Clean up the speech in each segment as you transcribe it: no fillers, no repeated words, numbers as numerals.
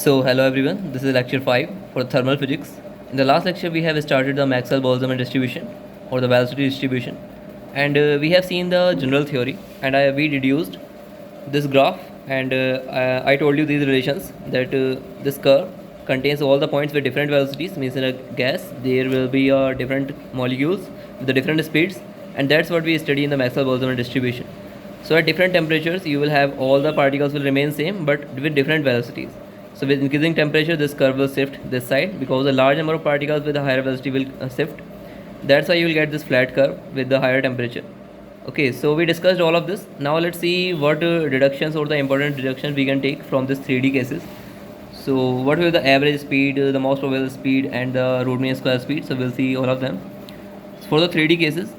So hello everyone, this is lecture 5 for thermal physics. In the last lecture we have started the Maxwell-Boltzmann distribution or the velocity distribution, and we have seen the general theory, and we deduced this graph, and I told you these relations that this curve contains all the points with different velocities. Means in a gas there will be different molecules with the different speeds, and that's what we study in the Maxwell-Boltzmann distribution. So at different temperatures you will have all the particles will remain same but with different velocities. So with increasing temperature this curve will shift this side because a large number of particles with a higher velocity will shift. That's why you will get this flat curve with the higher temperature. Okay, so we discussed all of this. Now let's see what deductions or the important deductions we can take from this 3D cases. So what will the average speed, the most probable speed, and the root mean square speed. So we'll see all of them. For the 3D cases,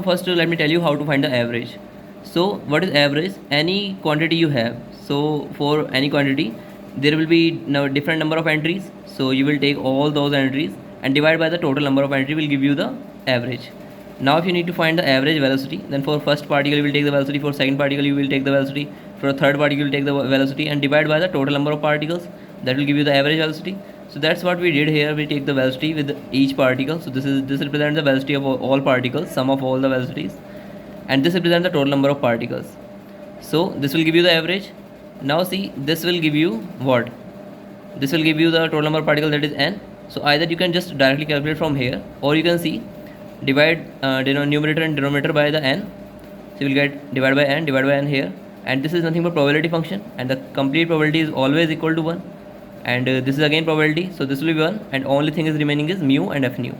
first let me tell you how to find the average. So what is average? Any quantity you have. So for any quantity there will be different number of entries. So you will take all those entries and divide by the total number of entry will give you the average. Now if you need to find the average velocity, then for first particle you will take the velocity, for second particle you will take the velocity, for a third particle you will take the velocity and divide by the total number of particles. That will give you the average velocity. So that's what we did here. We take the velocity with each particle. So this represents the velocity of all particles, sum of all the velocities, and this represents the total number of particles. So this will give you the average. Now see, this will give you what? This will give you the total number of particles, that is n. So either you can just directly calculate from here, or you can see divide numerator and denominator by the n. So you will get divide by n here, and this is nothing but probability function, and the complete probability is always equal to 1, and this is again probability, so this will be 1, and only thing is remaining is mu and f nu.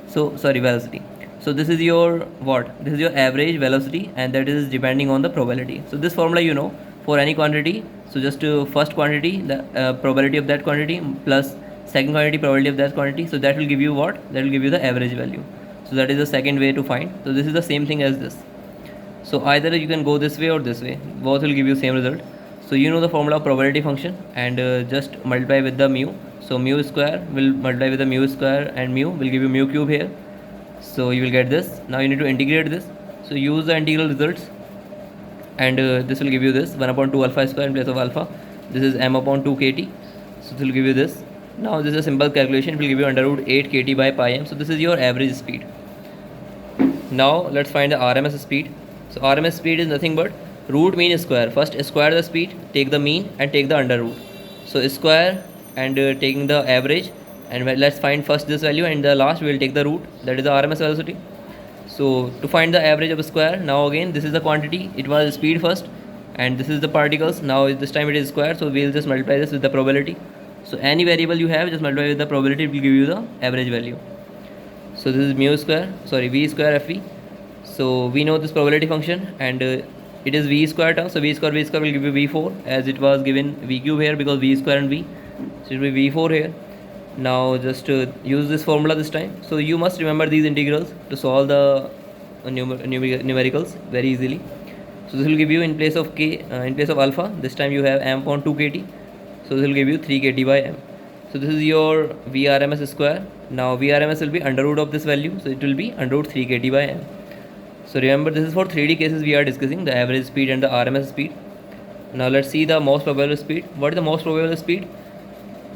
So sorry, velocity. So this is your what? This is your average velocity, and that is depending on the probability. So this formula for any quantity. So just first quantity, the probability of that quantity plus second quantity, probability of that quantity. So that will give you what? That will give you the average value. So that is the second way to find. So this is the same thing as this. So either you can go this way or this way. Both will give you same result. So you know the formula of probability function, and just multiply with the mu. So mu square will multiply with the mu square, and mu will give you mu cube here. So you will get this. Now you need to integrate this. So use the integral results, and this will give you this 1 upon 2 alpha square in place of alpha. This is m upon 2 kt. So this will give you this. Now this is a simple calculation. It will give you under root 8 kt by pi m. So this is your average speed. Now let's find the RMS speed. So RMS speed is nothing but root mean square. First square the speed, take the mean and take the under root. So square and taking the average, and let's find first this value, and the last we will take the root, that is the RMS velocity. So to find the average of a square, now again this is the quantity, it was speed first, and this is the particles. Now this time it is square, so we will just multiply this with the probability. So any variable you have, just multiply with the probability, it will give you the average value. So this is mu square, sorry, v square fv. So we know this probability function, and it is v square term. So v square will give you v4, as it was given v cube here because v square and v. So it will be v4 here. Now just use this formula this time. So you must remember these integrals to solve the numericals very easily. So this will give you in place of k, in place of alpha, this time you have m upon 2 kt. So this will give you 3 kt by m. So this is your VRMS square. Now VRMS will be under root of this value, so it will be under root 3 kt by m. So remember, this is for 3D cases we are discussing, the average speed and the RMS speed. Now let's see the most probable speed. What is the most probable speed?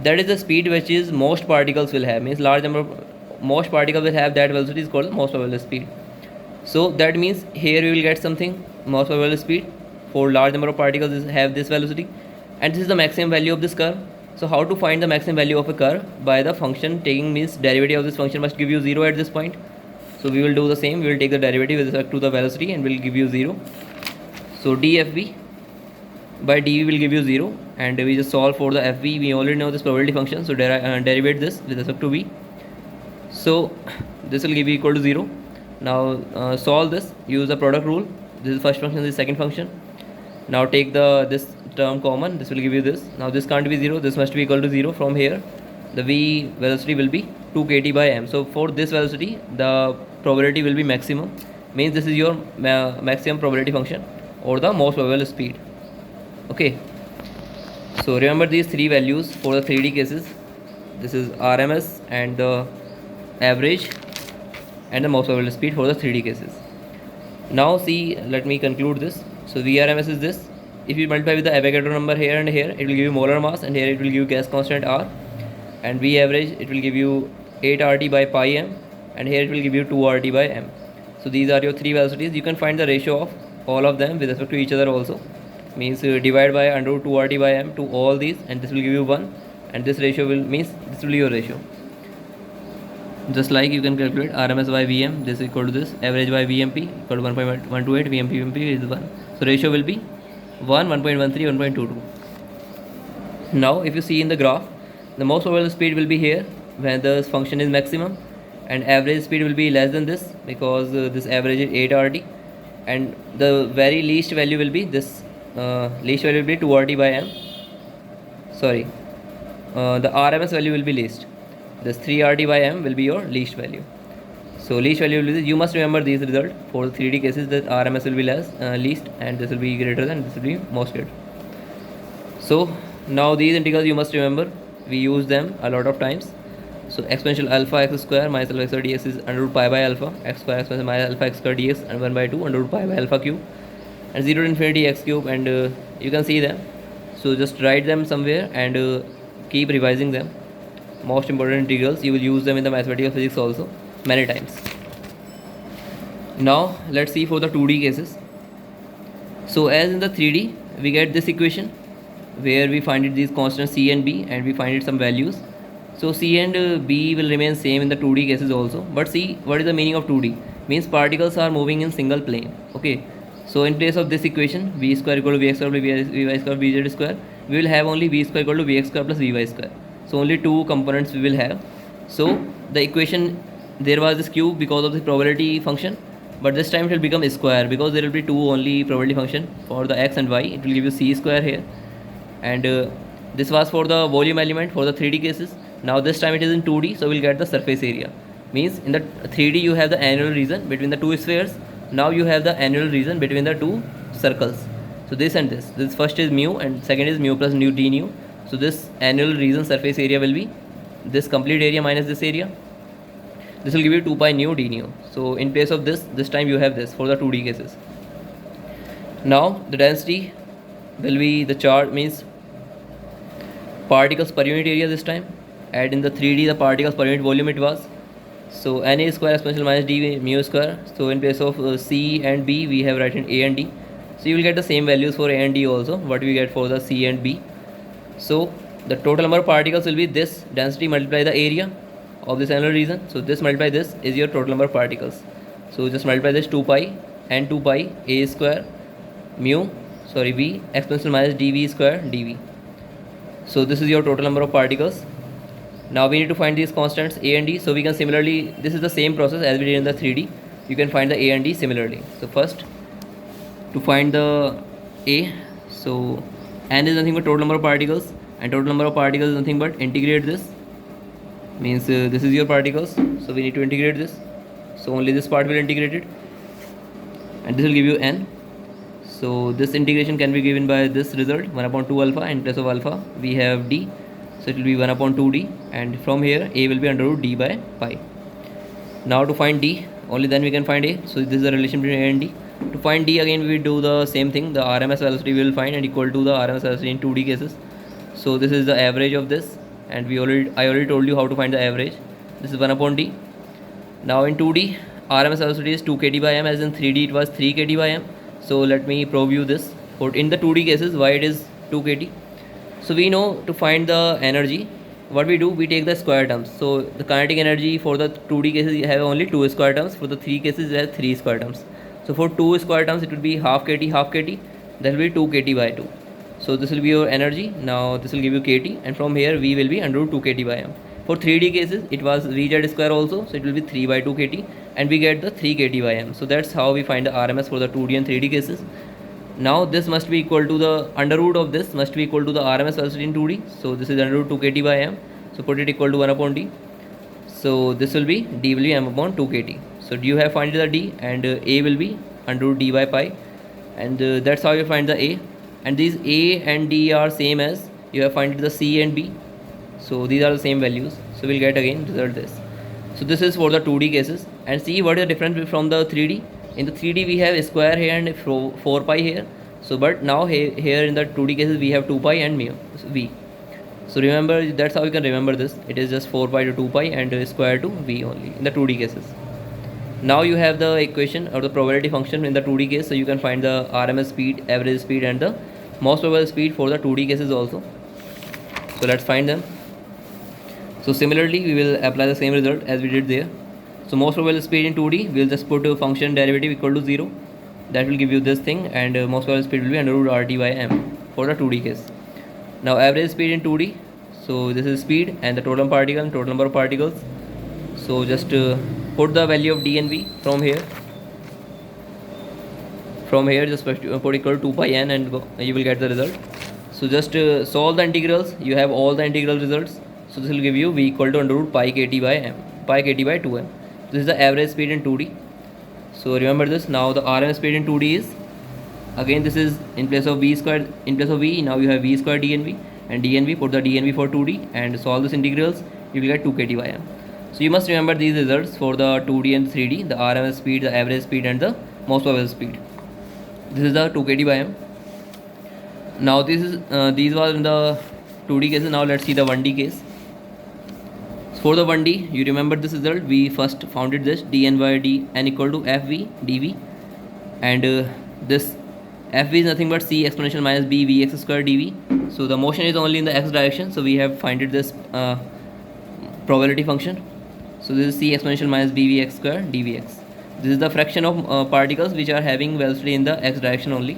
That is the speed which is most particles will have, means large number of most particles will have that velocity is called the most probable speed. So that means here we will get something most probable speed for large number of particles have this velocity, and this is the maximum value of this curve. So how to find the maximum value of a curve? By the function taking, means derivative of this function must give you 0 at this point. So we will do the same, we will take the derivative with respect to the velocity and will give you 0. So dfv by dv will give you 0, and we just solve for the fv. We already know this probability function, so derivate this with respect to v. So this will give you equal to 0. Now solve this, use the product rule. This is first function, this is second function. Now take this term common, this will give you this. Now this can't be 0, this must be equal to 0. From here the v velocity will be 2 kt by m. So for this velocity the probability will be maximum, means this is your maximum probability function or the most probable speed. Okay, so remember these three values for the 3D cases. This is RMS and the average and the most probable speed for the 3D cases. Now see, let me conclude this. So VRMS is this, if you multiply with the Avogadro number here and here, it will give you molar mass, and here it will give you gas constant R, and V average it will give you 8 RT by pi m, and here it will give you 2 RT by m. So these are your three velocities. You can find the ratio of all of them with respect to each other also. Means divide by under root 2 RT by m to all these, and this will give you 1, and this ratio will means this will be your ratio. Just like you can calculate RMS by Vm, this is equal to this, average by Vmp equal to 1.128, Vmp is 1. So ratio will be 1, 1.13, 1.22. Now if you see in the graph, the most probable speed will be here when the function is maximum, and average speed will be less than this because this average is 8 RT, and the very least value will be this, least value will be 2 RT by m. Sorry, the RMS value will be least. This 3 RT by m will be your least value. So least value will be, you must remember these results for the 3D cases, that RMS will be less, least, and this will be greater than, this will be most greater. So now these integrals you must remember, we use them a lot of times. So exponential alpha x square minus alpha x square dx is under root pi by alpha, x square exponential minus alpha x square dx, and 1 by 2 under root pi by alpha cube, and 0 to infinity x cube, and you can see them. So just write them somewhere and keep revising them. Most important integrals, you will use them in the mathematical physics also many times. Now let's see for the 2D cases. So as in the 3D, we get this equation where we find it these constants c and b, and we find it some values. So c and b will remain same in the 2D cases also, but see what is the meaning of 2D? Means particles are moving in single plane. Okay, so in place of this equation, v square equal to vx square plus vy square vz square, we will have only v square equal to vx square plus vy square. So only two components we will have. So the equation, there was this cube because of the probability function, but this time it will become a square because there will be two only probability function for the x and y. It will give you c square here, and this was for the volume element for the 3D cases. Now this time it is in 2D, so we'll get the surface area. Means in the 3D you have the annual region between the two spheres. Now you have the annual region between the two circles. So this and this first is mu, and second is mu plus nu d nu. So this annual region surface area will be this complete area minus this area. This will give you 2 pi nu d nu. So in place of this time you have this for the 2D cases. Now the density will be the charge, means particles per unit area this time, and in the 3D the particles per unit volume it was. So Na square exponential minus d mu square. So in place of c and b, we have written a and d. So you will get the same values for a and d also, what we get for the c and b. So the total number of particles will be this density multiply the area of this annual region. So this multiply this is your total number of particles. So just multiply this 2 pi and 2 pi a square mu, sorry, v exponential minus dv square dv. So this is your total number of particles. Now we need to find these constants a and d. So we can similarly, this is the same process as we did in the 3D. You can find the a and d similarly. So first, to find the a, so n is nothing but total number of particles, and total number of particles is nothing but integrate this, means this is your particles, so we need to integrate this. So only this part will integrate it, and this will give you n. So this integration can be given by this result, 1 upon 2 alpha, and in place of alpha we have d, so it will be 1 upon 2d, and from here a will be under root d by pi. Now to find d, only then we can find a. So this is the relation between a and d. To find d, again we do the same thing, the RMS velocity we will find and equal to the RMS velocity in 2D cases. So this is the average of this, and I already told you how to find the average. This is 1 upon d. Now in 2D, RMS velocity is 2 kT by m, as in 3D it was 3 kT by m. So let me prove you this. For in the 2D cases, why it is 2 kT? So we know to find the energy, what we do, we take the square terms. So the kinetic energy for the 2D cases you have only 2 square terms. For the 3 cases you have 3 square terms. So for 2 square terms it will be half kT, that will be 2 kT by 2. So this will be your energy. Now this will give you kT, and from here V will be under root 2 kT by m. For 3D cases it was Vz square also, so it will be 3 by 2 kT, and we get the 3 kT by m. So that's how we find the RMS for the 2D and 3D cases. Now this must be equal to the under root of this must be equal to the RMS velocity in 2D. So this is under root 2 kT by m. So put it equal to 1 upon d. So this will be d will be m upon 2 kT. So you have find the d, and a will be under root d by pi, and that's how you find the a. And these a and d are same as you have find the c and b. So these are the same values. So we'll get again result this. So this is for the 2D cases, and see what is the difference from the 3D. In the 3D we have a square here and 4 pi here. So but now here in the 2D cases we have 2 pi and mu v. So remember, that's how you can remember this. It is just 4 pi to 2 pi and square to v only in the 2D cases. Now you have the equation or the probability function in the 2D case, so you can find the RMS speed, average speed and the most probable speed for the 2D cases also. So let's find them. So similarly we will apply the same result as we did there. So most probable speed in 2D, we will just put a function derivative equal to 0. That will give you this thing, and most probable speed will be under root RT by m for the 2D case. Now average speed in 2D, so this is speed and the total particle and total number of particles. So just put the value of d and v from here. From here just put equal to 2 pi n and you will get the result. So just solve the integrals. You have all the integral results. So this will give you v equal to under root pi kt by m, pi kt by 2m. This is the average speed in 2D. So remember this. Now the RMS speed in 2D is, again this is in place of v square, in place of v now you have v square dnv, and dnv, put the dnv for 2D and solve this integrals, you will get 2 kt by m. So you must remember these results for the 2D and 3D, the RMS speed, the average speed and the most probable speed. This is the 2 kt by m. Now this is these were in the 2D cases. Now let's see the 1D case. For the 1D, you remember this result. We first founded this dn by dn equal to fv dv, and this fv is nothing but c exponential minus b vx square dv. So the motion is only in the x direction, so we have founded this probability function. So this is c exponential minus b vx square dvx. This is the fraction of particles which are having velocity in the x direction only.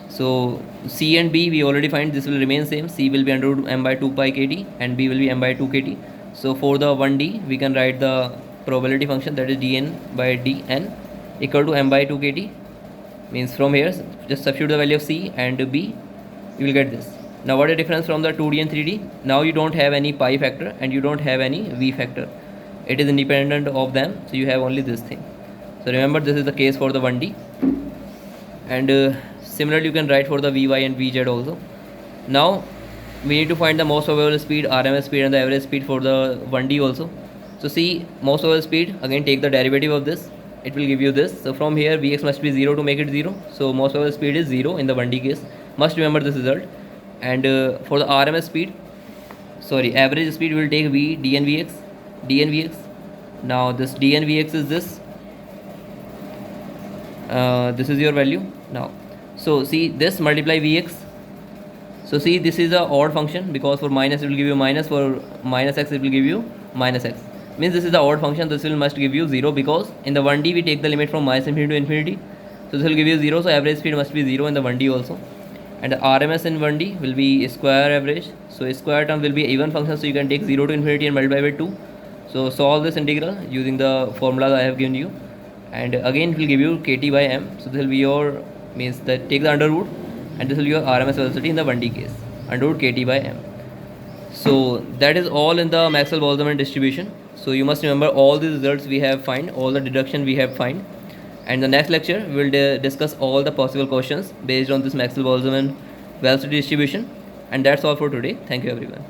So c and b we already find, this will remain same. C will be under root m by 2 pi kt and b will be m by 2 kt. So for the 1D, we can write the probability function, that is dn by dn equal to m by 2 kt. Means from here just substitute the value of c and b, you will get this. Now what is the difference from the 2D and 3D? Now you don't have any pi factor and you don't have any v factor. It is independent of them, so you have only this thing. So remember, this is the case for the 1D, and similarly you can write for the vy and vz also. Now we need to find the most probable speed, RMS speed and the average speed for the 1D also. So see, most probable speed, again take the derivative of this, it will give you this. So from here vx must be 0 to make it 0. So most probable speed is 0 in the 1D case. Must remember this result. And for the RMS speed, sorry, average speed, we will take v dn vx, dn vx. Now this dn vx is this. This is your value now. So see, this multiply vx. So see, this is a odd function because for minus it will give you minus, for minus x it will give you minus x. Means this is the odd function, this will must give you 0 because in the 1D we take the limit from minus infinity to infinity. So this will give you 0, so average speed must be 0 in the 1D also. And the RMS in 1D will be square average. So square term will be even function, so you can take 0 to infinity and multiply by 2. So solve this integral using the formula I have given you, and again it will give you kt by m. So this will be your, means that take the under root, and this will be your RMS velocity in the 1D case, under root kt by m. So that is all in the Maxwell-Boltzmann distribution. So you must remember all the results we have find, all the deduction we have find, and the next lecture we will discuss all the possible questions based on this Maxwell-Boltzmann velocity distribution. And that's all for today. Thank you everyone.